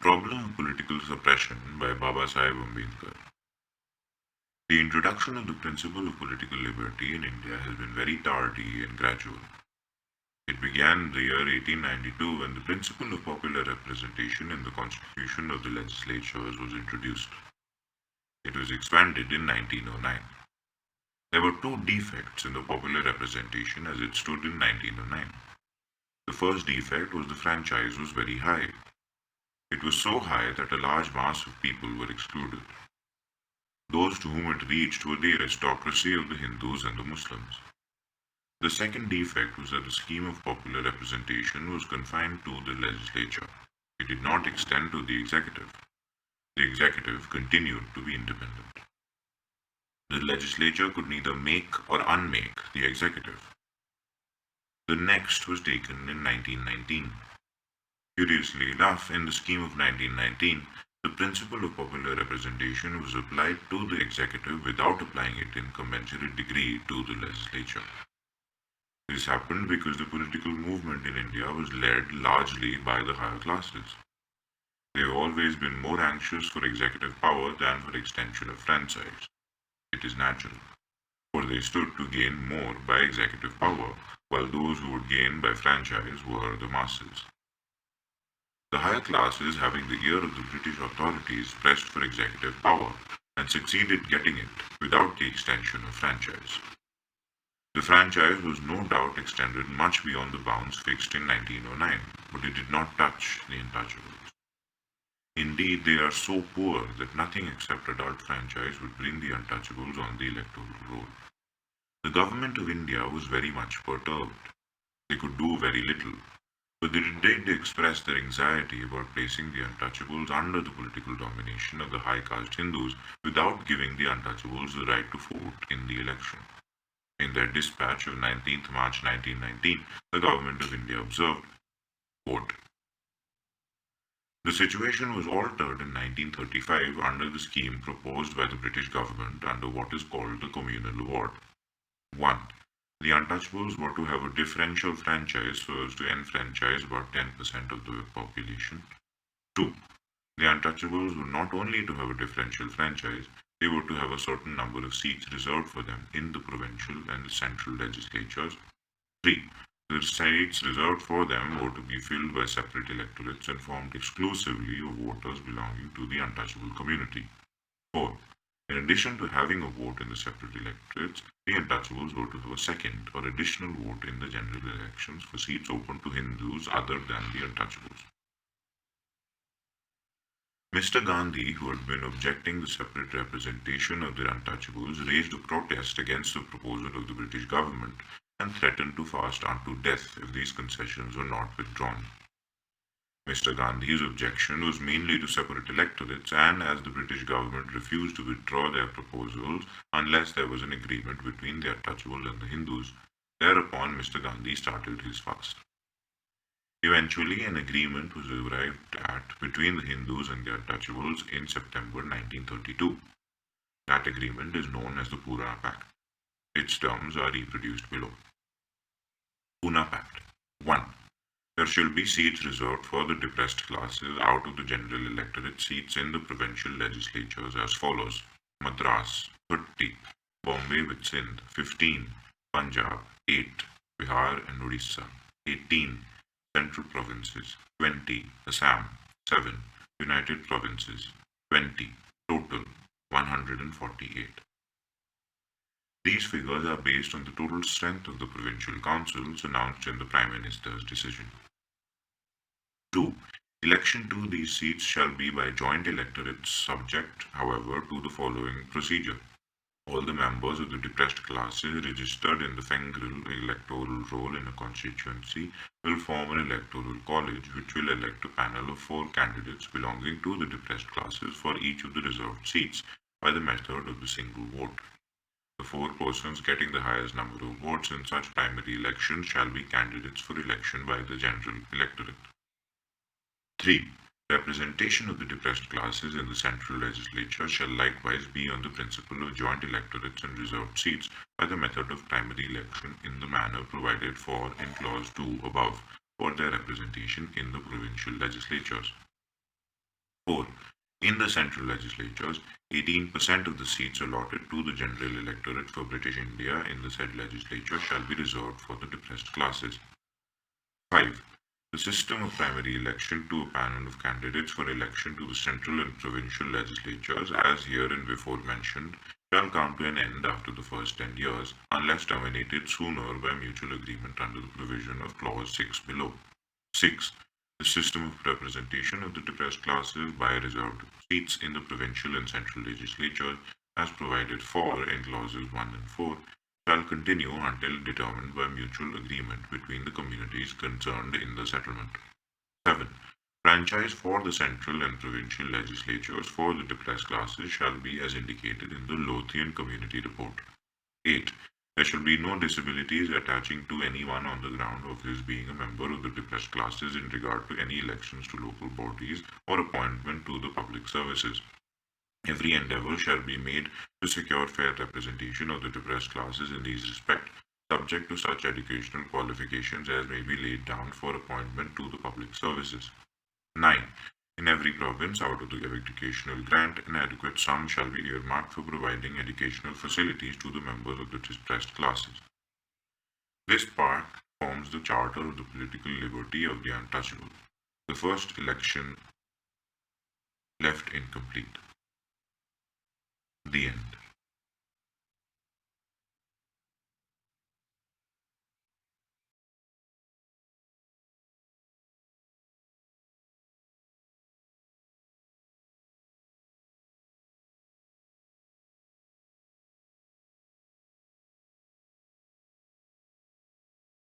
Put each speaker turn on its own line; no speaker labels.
Problem of Political Suppression by Babasaheb Ambedkar. The introduction of the principle of political liberty in India has been very tardy and gradual. It began in the year 1892 when the principle of popular representation in the constitution of the legislatures was introduced. It was expanded in 1909. There were two defects in the popular representation as it stood in 1909. The first defect was the franchise was very high. It was so high that a large mass of people were excluded. Those to whom it reached were the aristocracy of the Hindus and the Muslims. The second defect was that the scheme of popular representation was confined to the legislature. It did not extend to the executive. The executive continued to be independent. The legislature could neither make or unmake the executive. The next was taken in 1919. Curiously enough, in the scheme of 1919, the principle of popular representation was applied to the executive without applying it in commensurate degree to the legislature. This happened because the political movement in India was led largely by the higher classes. They have always been more anxious for executive power than for extension of franchise. It is natural, for they stood to gain more by executive power, while those who would gain by franchise were the masses. The higher classes, having the ear of the British authorities, pressed for executive power and succeeded getting it without the extension of franchise. The franchise was no doubt extended much beyond the bounds fixed in 1909, but it did not touch the untouchables. Indeed, they are so poor that nothing except adult franchise would bring the untouchables on the electoral roll. The government of India was very much perturbed. They could do very little, but they did express their anxiety about placing the untouchables under the political domination of the high caste Hindus without giving the untouchables the right to vote in the election. In their dispatch of 19th March 1919, the government of India observed, quote, "The situation was altered in 1935 under the scheme proposed by the British government under what is called the Communal Award. 1. The untouchables were to have a differential franchise so as to enfranchise about 10% of the population. 2. The untouchables were not only to have a differential franchise, they were to have a certain number of seats reserved for them in the provincial and the central legislatures. 3. The seats reserved for them were to be filled by separate electorates and formed exclusively of voters belonging to the untouchable community. 4. In addition to having a vote in the separate electorates, the untouchables were to have a second or additional vote in the general elections for seats open to Hindus other than the untouchables." Mr. Gandhi, who had been objecting the separate representation of the untouchables, raised a protest against the proposal of the British government and threatened to fast unto death if these concessions were not withdrawn. Mr. Gandhi's objection was mainly to separate electorates, and as the British government refused to withdraw their proposals unless there was an agreement between the untouchables and the Hindus, thereupon Mr. Gandhi started his fast. Eventually, an agreement was arrived at between the Hindus and the untouchables in September 1932. That agreement is known as the Pune Pact. Its terms are reproduced below. Pune Pact. 1. There shall be seats reserved for the depressed classes out of the general electorate seats in the provincial legislatures as follows: Madras 30, Bombay with Sindh 15, Punjab 8, Bihar and Odisha 18, Central Provinces 20, Assam 7, United Provinces 20, total 148. These figures are based on the total strength of the provincial councils announced in the Prime Minister's decision. 2. Election to these seats shall be by joint electorates, subject, however, to the following procedure. All the members of the depressed classes registered in the Fengrel electoral roll in a constituency will form an electoral college which will elect a panel of 4 candidates belonging to the depressed classes for each of the reserved seats by the method of the single vote. The 4 persons getting the highest number of votes in such primary elections shall be candidates for election by the general electorate. 3. Representation of the depressed classes in the central legislature shall likewise be on the principle of joint electorates and reserved seats by the method of primary election in the manner provided for in clause 2 above for their representation in the provincial legislatures. 4. In the central legislatures, 18% of the seats allotted to the general electorate for British India in the said legislature shall be reserved for the depressed classes. 5. The system of primary election to a panel of candidates for election to the central and provincial legislatures, as hereinbefore mentioned, shall come to an end after the first 10 years, unless terminated sooner by mutual agreement under the provision of Clause 6 below. 6. The system of representation of the depressed classes by reserved seats in the provincial and central legislatures, as provided for in clauses 1 and 4, shall continue until determined by mutual agreement between the communities concerned in the settlement. 7. Franchise for the central and provincial legislatures for the depressed classes shall be as indicated in the Lothian Community Report. 8. There shall be no disabilities attaching to anyone on the ground of his being a member of the depressed classes in regard to any elections to local bodies or appointment to the public services. Every endeavour shall be made to secure fair representation of the depressed classes in these respects, subject to such educational qualifications as may be laid down for appointment to the public services. 9. In every province, out of the educational grant, an adequate sum shall be earmarked for providing educational facilities to the members of the depressed classes. This part forms the charter of the political liberty of the untouchable. The first election left incomplete. The end.